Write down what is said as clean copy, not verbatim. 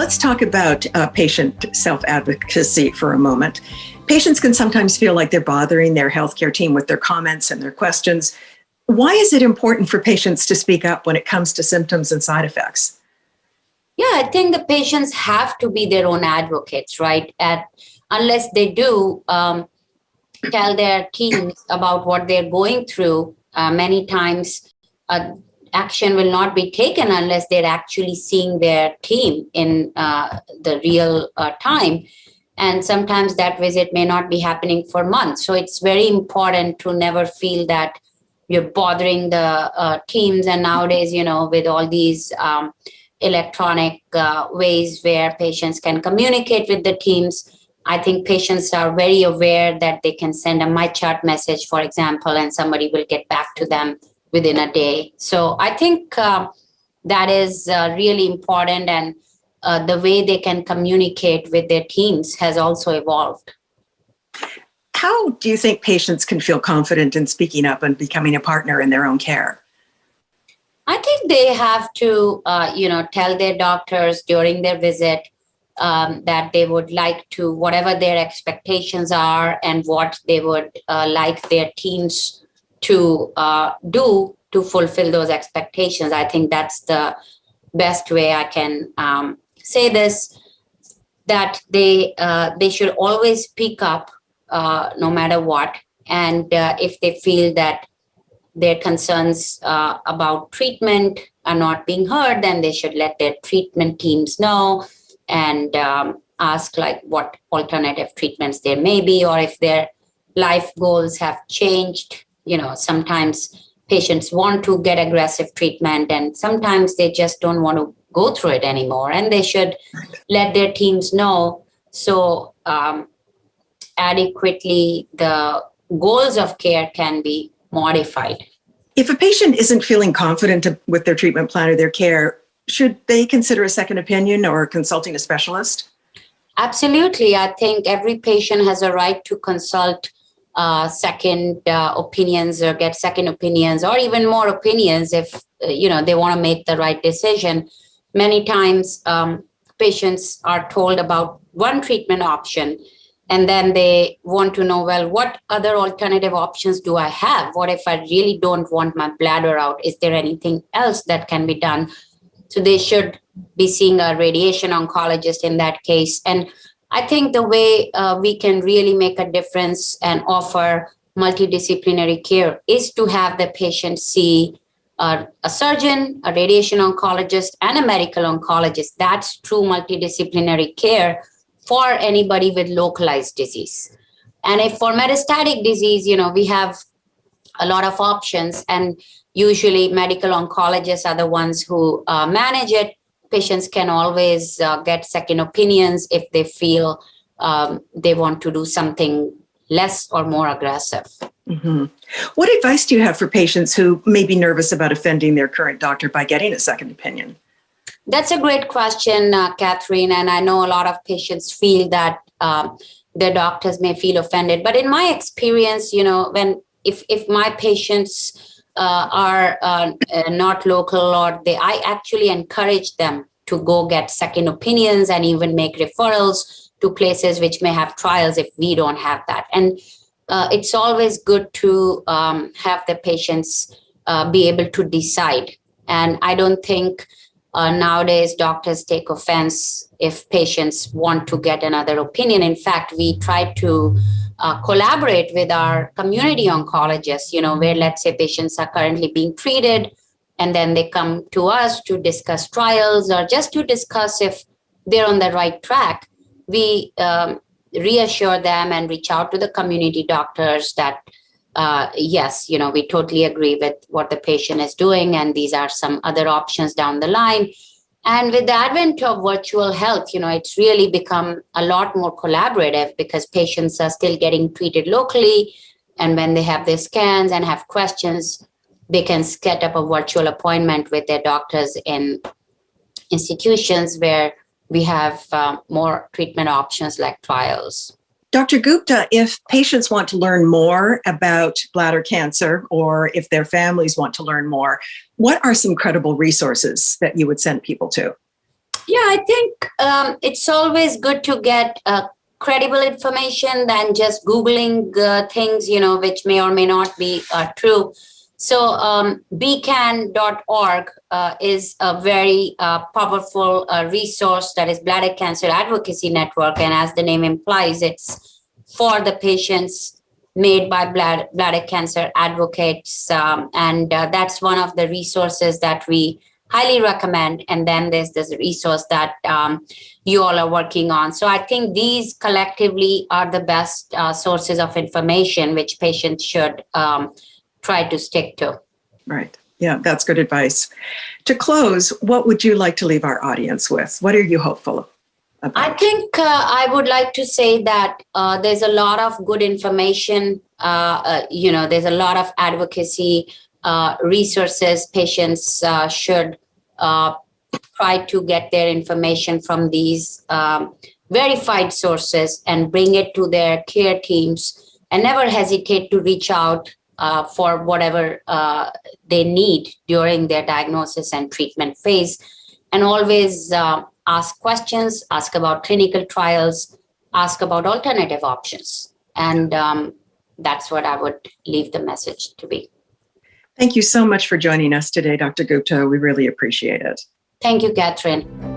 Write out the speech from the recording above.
Let's talk about patient self-advocacy for a moment. Patients can sometimes feel like they're bothering their healthcare team with their comments and their questions. Why is it important for patients to speak up when it comes to symptoms and side effects? Yeah, I think the patients have to be their own advocates, right? Unless they do tell their teams about what they're going through, many times action will not be taken unless they're actually seeing their team in the real time. And sometimes that visit may not be happening for months. So it's very important to never feel that you're bothering the teams. And nowadays, with all these electronic ways where patients can communicate with the teams, I think patients are very aware that they can send a my chart message, for example, and somebody will get back to them within a day. So I think that is really important, and the way they can communicate with their teams has also evolved. How do you think patients can feel confident in speaking up and becoming a partner in their own care? I think they have to, tell their doctors during their visit that they would like to, whatever their expectations are and what they would like their teams to do to fulfill those expectations. I think that's the best way I can say this, that they should always speak up no matter what. And if they feel that their concerns about treatment are not being heard, then they should let their treatment teams know and ask like what alternative treatments there may be, or if their life goals have changed. Sometimes patients want to get aggressive treatment and sometimes they just don't want to go through it anymore, and they should let their teams know. So adequately, the goals of care can be modified. If a patient isn't feeling confident with their treatment plan or their care, should they consider a second opinion or consulting a specialist? Absolutely. I think every patient has a right to consult second opinions or get second opinions or even more opinions if they want to make the right decision. Many times patients are told about one treatment option and then they want to know, well, what other alternative options do I have? What if I really don't want my bladder out? Is there anything else that can be done? So they should be seeing a radiation oncologist in that case. And I think the way we can really make a difference and offer multidisciplinary care is to have the patient see a surgeon, a radiation oncologist, and a medical oncologist. That's true multidisciplinary care for anybody with localized disease. And if for metastatic disease, we have a lot of options, and usually medical oncologists are the ones who manage it. Patients can always get second opinions if they feel they want to do something less or more aggressive. Mm-hmm. What advice do you have for patients who may be nervous about offending their current doctor by getting a second opinion? That's a great question, Catherine. And I know a lot of patients feel that their doctors may feel offended. But in my experience, if my patients are not local, or I actually encourage them to go get second opinions and even make referrals to places which may have trials if we don't have that. And it's always good to have the patients be able to decide. And I don't think nowadays doctors take offense if patients want to get another opinion. In fact, we try to collaborate with our community oncologists, where let's say patients are currently being treated and then they come to us to discuss trials or just to discuss if they're on the right track. We reassure them and reach out to the community doctors that, yes, we totally agree with what the patient is doing, and these are some other options down the line. And with the advent of virtual health, it's really become a lot more collaborative because patients are still getting treated locally. And when they have their scans and have questions, they can set up a virtual appointment with their doctors in institutions where we have more treatment options like trials. Dr. Gupta, if patients want to learn more about bladder cancer, or if their families want to learn more, what are some credible resources that you would send people to? Yeah, I think it's always good to get credible information than just Googling things, which may or may not be true. So bcan.org is a very powerful resource, that is Bladder Cancer Advocacy Network. And as the name implies, it's for the patients, made by bladder cancer advocates. And that's one of the resources that we highly recommend. And then there's this resource that you all are working on. So I think these collectively are the best sources of information which patients should try to stick to. Right. Yeah, that's good advice. To close, what would you like to leave our audience with? What are you hopeful about? I think I would like to say that there's a lot of good information. There's a lot of advocacy resources. Patients should try to get their information from these verified sources and bring it to their care teams, and never hesitate to reach out for whatever they need during their diagnosis and treatment phase. And always ask questions, ask about clinical trials, ask about alternative options. And that's what I would leave the message to be. Thank you so much for joining us today, Dr. Gupta. We really appreciate it. Thank you, Catherine.